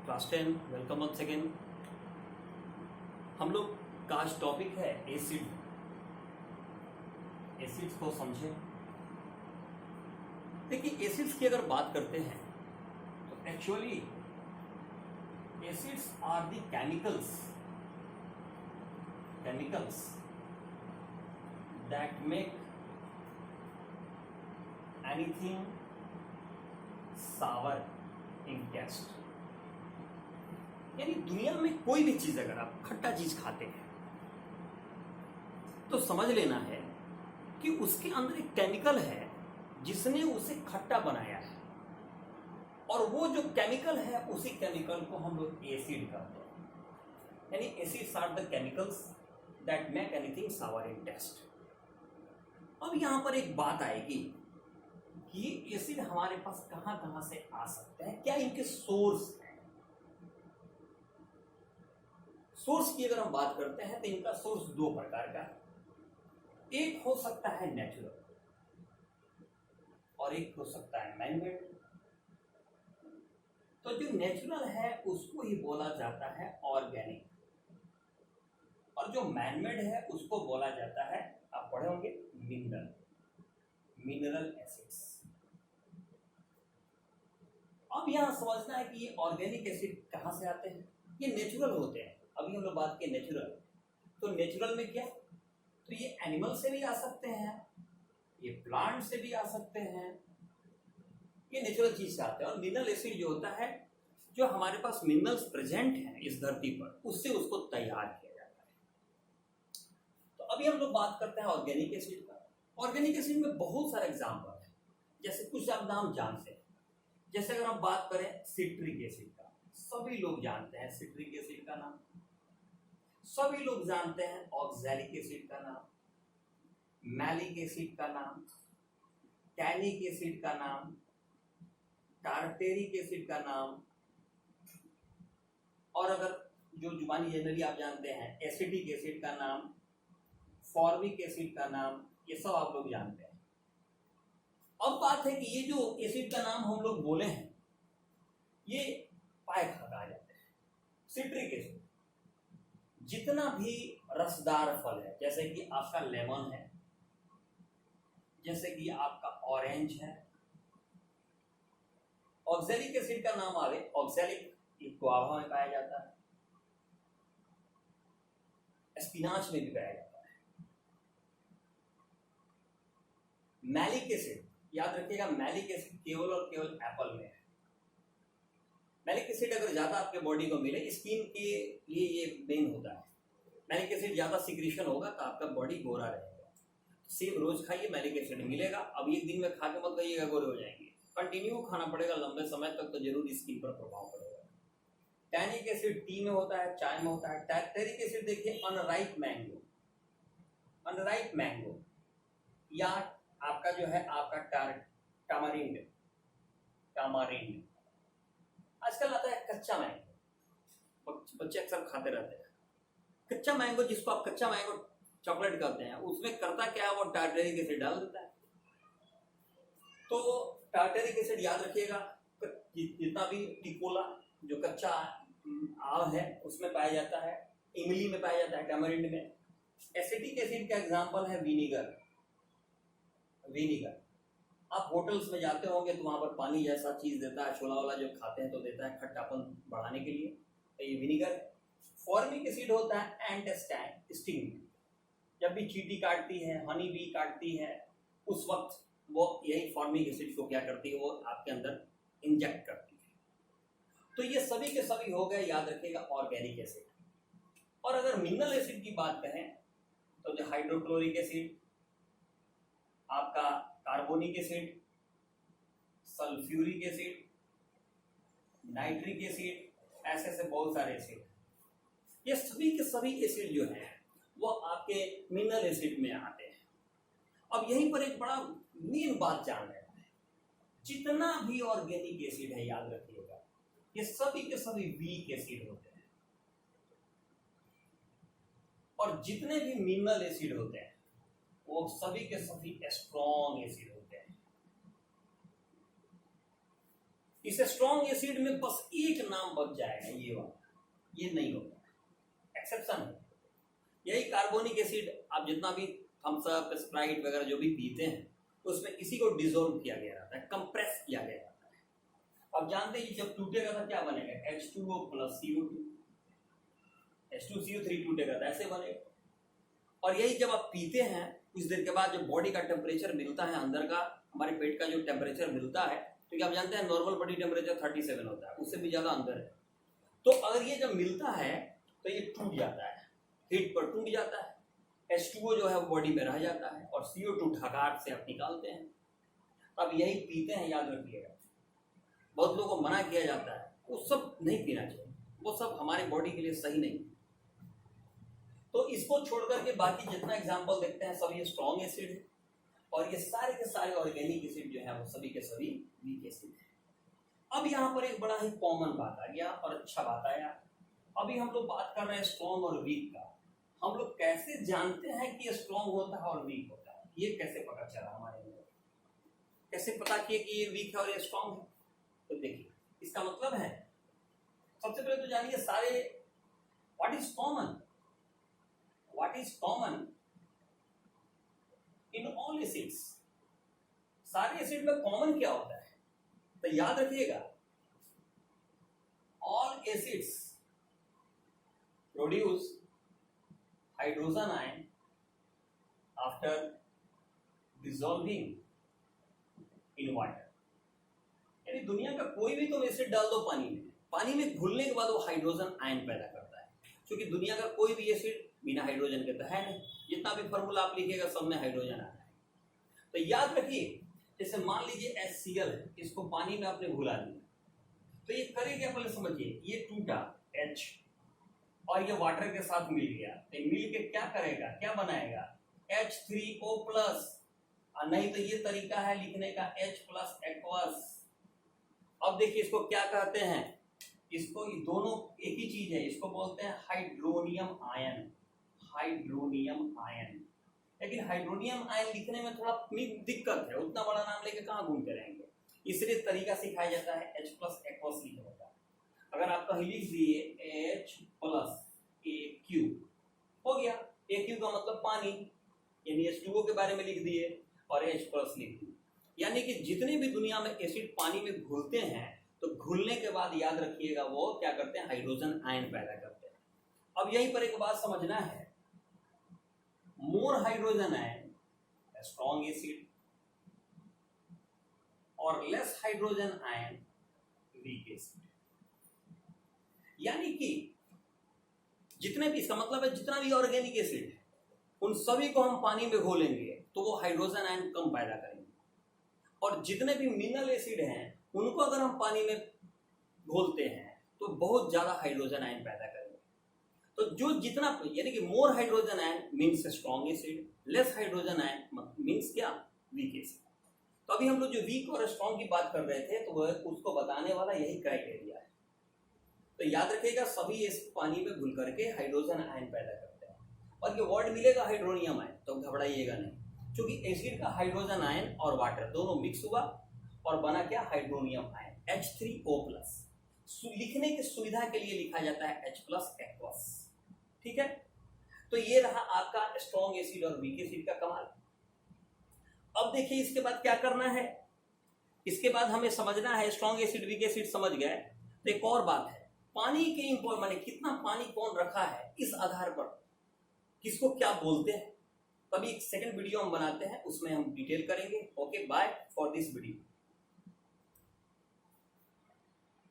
Class 10 welcome once again. हम लोग का आज टॉपिक है एसिड। एसिड्स को समझें। देखिए एसिड्स की अगर बात करते हैं तो actually acids are the chemicals that make anything sour in taste. यानी दुनिया में कोई भी चीज अगर आप खट्टा चीज खाते हैं तो समझ लेना है कि उसके अंदर एक केमिकल है जिसने उसे खट्टा बनाया है, और वो जो केमिकल है उसी केमिकल को हम लोग एसिड कहते हैं। यानी acids are the chemicals that make anything sour in taste. अब यहां पर एक बात आएगी कि ये एसिड हमारे पास कहां कहां से आ सकते हैं, क्या इनके सोर्स हैं। सोर्स की अगर हम बात करते हैं तो इनका सोर्स दो प्रकार का है। एक हो सकता है नेचुरल और एक हो सकता है मैनमेड। तो जो नेचुरल है उसको ही बोला जाता है ऑर्गेनिक, और जो मैनमेड है उसको बोला जाता है, आप पढ़े होंगे, मिनरल एसिड्स। अब यहां समझना है कि ये ऑर्गेनिक एसिड कहां से आते हैं। ये नेचुरल होते हैं। अभी हम लोग बात किए नेचुरल, तो नेचुरल में क्या, तो ये एनिमल से भी आ सकते हैं, ये प्लांट से भी आ सकते हैं, ये नेचुरल चीज से आते हैं। और मिनरल एसिड जो होता है, जो हमारे पास मिनरल्स प्रेजेंट हैं इस धरती पर, उससे उसको तैयार किया जाता है। तो अभी हम लोग बात करते हैं ऑर्गेनिक एसिड का। ऑर्गेनिक एसिड में बहुत सारे एग्जाम्पल है, जैसे कुछ आप नाम जानते हैं। जैसे अगर हम बात करें सिट्रिक एसिड का, सभी लोग जानते हैं सिट्रिक एसिड का नाम। सभी लोग जानते हैं ऑक्सैलिक एसिड का नाम, मैलिक एसिड का नाम, टैनिक एसिड का नाम, टार्टेरिक एसिड का नाम, और अगर जो जुबानी जनरली आप जानते हैं एसिटिक एसिड का नाम, फॉर्मिक एसिड का नाम, ये सब आप लोग जानते हैं। अब बात है कि ये जो एसिड का नाम हम लोग बोले हैं ये पाए खा जाते हैं। सिट्रिक एसिड जितना भी रसदार फल है, जैसे कि आपका लेमन है, जैसे कि आपका ऑरेंज है। ऑक्सैलिक एसिड का नाम आवे, ऑक्सैलिक गुआवा में पाया जाता है, स्पिनाच में भी पाया जाता है। मैलिक एसिड याद रखिएगा, मैलिक एसिड केवल और केवल एप्पल में है। मैलिक एसिड अगर ज्यादा आपके बॉडी को मिले, स्किन के लिए ये मेन होता है। मैलिक एसिड ज्यादा सिक्रीशन होगा तो आपका बॉडी गोरा रहेगा। सेब रोज खाइए, मैलिक एसिड मिलेगा। अब एक दिन में खा के मत खाइएगा गोरे हो जाएंगे, कंटिन्यू खाना पड़ेगा लंबे समय तक, तो जरूर स्किन पर प्रभाव पड़ेगा। टैनिक एसिड टी में होता है, चाय में होता है। टार्टेरिक एसिड देखिए अनराइप मैंगो या आपका जो है आपका टामारिंड आजकल आता है कच्चा मैंगो, बच्चे अक्सर खाते रहते हैं कच्चा मैंगो, जिसको आप कच्चा मैंगो चॉकलेट कहते हैं। उसमें करता क्या है, वो टार्टेरिक एसिड डाल देता है। तो टार्टेरिक एसिड याद रखिएगा, जितना भी टिकोला जो कच्चा आम है उसमें पाया जाता है, इमली में पाया जाता है, टैमरिंड में। एसिटिक एसिड का एग्जांपल है विनीगर। आप होटल्स में जाते होंगे तो वहां पर पानी जैसा चीज देता है, छोला वाला जो खाते हैं तो देता है खट्टापन बढ़ाने के लिए, तो ये विनीगर। फॉर्मिक एसिड होता है एंट स्टिंग। जब भी चींटी काटती है, हनी बी काटती है, उस वक्त वो यही फॉर्मिक एसिड को क्या करती है, वो आपके अंदर इंजेक्ट करती है। तो ये सभी के सभी हो गए, याद रखिएगा, ऑर्गेनिक एसिड। और अगर मिनरल एसिड की बात करें तो जो हाइड्रोक्लोरिक एसिड, आपका carbonic acid, sulphuric acid, nitric acid, ऐसे बहुत सारे एसिड, ये सभी के सभी एसिड जो हैं वो आपके मिनरल एसिड में आते हैं। अब यहीं पर एक बड़ा मेन बात जान लेना है, जितना भी ऑर्गेनिक एसिड है याद रखिएगा, ये सभी के सभी वीक एसिड होते हैं, और जितने भी मिनरल एसिड होते हैं वो सभी के सभी स्ट्रॉन्ग एसिड होते हैं। इस स्ट्रॉन्ग एसिड में बस एक नाम बच जाएगा, ये वाला, ये नहीं होगा, एक्सेप्शन है। यही कार्बोनिक एसिड, आप जितना भी थम्स अप, स्प्राइट वगैरह जो भी पीते हैं उसमें इसी को डिसॉल्व किया गया रहता है, कंप्रेस किया गया रहता है। अब जानते हैं जब टूटेगा तो क्या बनेगा, H2O प्लस CO2, H2CO3 टूटेगा तो ऐसे बनेगा। और यही जब आप पीते हैं कुछ देर के बाद जब बॉडी का टेम्परेचर मिलता है, अंदर का हमारे पेट का जो टेम्परेचर मिलता है, तो क्या आप जानते हैं नॉर्मल बॉडी टेम्परेचर 37 होता है, उससे भी ज़्यादा अंदर है। तो अगर ये जब मिलता है तो ये टूट जाता है, हीट पर टूट जाता है, H2O जो है वो बॉडी में रह जाता है और CO2 ढकाट से आप निकालते हैं। अब यही पीते हैं, याद रखिएगा। बहुत लोगों को मना किया जाता है, वो सब नहीं पीना चाहिए, वो सब हमारे बॉडी के लिए सही नहीं। तो इसको छोड़ करके बाकी जितना एग्जाम्पल देखते हैं सब ये स्ट्रॉन्ग एसिड है, और ये सारे के सारे ऑर्गेनिक एसिड जो है वो सभी के सभी वीक एसिड है। अब यहाँ पर एक बड़ा ही कॉमन बात आ गया और अच्छा बात आया। अभी हम लोग बात कर रहे हैं स्ट्रॉन्ग और वीक का। हम लोग कैसे जानते हैं कि ये स्ट्रॉन्ग होता है और वीक होता है, ये कैसे पता चला हमारे लिए, कैसे पता किए कि ये वीक है और ये स्ट्रॉन्ग है? तो देखिए इसका मतलब है, सबसे पहले तो जानिए सारे what is common, what is common in all acids. सारे एसिड में कॉमन क्या होता है? तो याद रखिएगा, all acids produce hydrogen ion after dissolving in water. यानी दुनिया का कोई भी तुम एसिड डाल दो पानी में घुलने के बाद वो हाइड्रोजन आयन पैदा करता है, क्योंकि दुनिया का कोई भी एसिड बिना हाइड्रोजन के तो है नहीं। जितना भी फॉर्मूला आप लिखिएगा सब में हाइड्रोजन आता है। तो याद रखिए, जैसे मान लीजिए HCl है, इसको पानी में आपने घुला दिया, तो ये करेगा पहले समझिए, ये टूटा H और ये वाटर के साथ मिल गया, तो मिल के क्या करेगा, क्या बनाएगा, H3O प्लस। नहीं तो ये तरीका है लिखने का H प्लस एक्वस। अब देखिए इसको क्या कहते हैं, इसको ये दोनों एक ही चीज है, इसको बोलते हैं हाइड्रोनियम आयन, हाइड्रोनियम आयन। लेकिन हाइड्रोनियम आयन लिखने में थोड़ा दिक्कत है, उतना बड़ा नाम लेके कहाँ घूम के रहेंगे, इसलिए तरीका सिखाया जाता है H प्लस एक्वस लिखने का। अगर आप कहीं लिख दिए H प्लस AQ, हो गया, AQ का मतलब पानी, यानी H2O के बारे में लिख दिए और H प्लस लिख दिए। यानी कि जितने भी दुनिया में एसिड पानी में घुलते हैं तो घुलने के बाद याद रखिएगा वो क्या करते हैं, हाइड्रोजन आयन पैदा करते हैं। अब यहीं पर एक बात समझना है, more hydrogen ion strong acid और less hydrogen ion weak acid. यानी कि जितने भी, इसका मतलब है जितना भी ऑर्गेनिक एसिड है उन सभी को हम पानी में घोलेंगे तो वो हाइड्रोजन आयन कम पैदा करेंगे, और जितने भी मिनरल एसिड हैं उनको अगर हम पानी में घोलते हैं तो बहुत ज्यादा हाइड्रोजन आयन पैदा करेंगे। तो जो जितना, यानी कि मोर hydrogen ion means strong acid, less hydrogen ion means क्या, वीक एसिड। तो अभी हम लोग जो वीक और स्ट्रॉन्ग की बात कर रहे थे तो वह उसको बताने वाला यही क्राइटेरिया है। तो याद रखिएगा सभी एसिड पानी में घुल करके हाइड्रोजन आयन पैदा करते हैं, और ये वर्ड मिलेगा हाइड्रोनियम आयन, तो घबराइएगा नहीं, क्योंकि एसिड का हाइड्रोजन आयन और वाटर दोनों मिक्स हुआ और बना क्या, हाइड्रोनियम आयन H3O प्लस। लिखने की सुविधा के लिए लिखा जाता है H प्लस एक्वस, ठीक है। तो ये रहा आपका स्ट्रॉन्ग एसिड और वीक एसिड का कमाल। अब देखिए इसके बाद क्या करना है, इसके बाद हमें समझना है, स्ट्रॉन्ग एसिड वीक एसिड समझ गए, तो एक और बात है, पानी के इंपॉर्टेंट माने कितना पानी कौन रखा है, इस आधार पर किसको क्या बोलते हैं। तभी एक सेकंड वीडियो हम बनाते हैं, उसमें हम डिटेल करेंगे। Okay, bye for this video.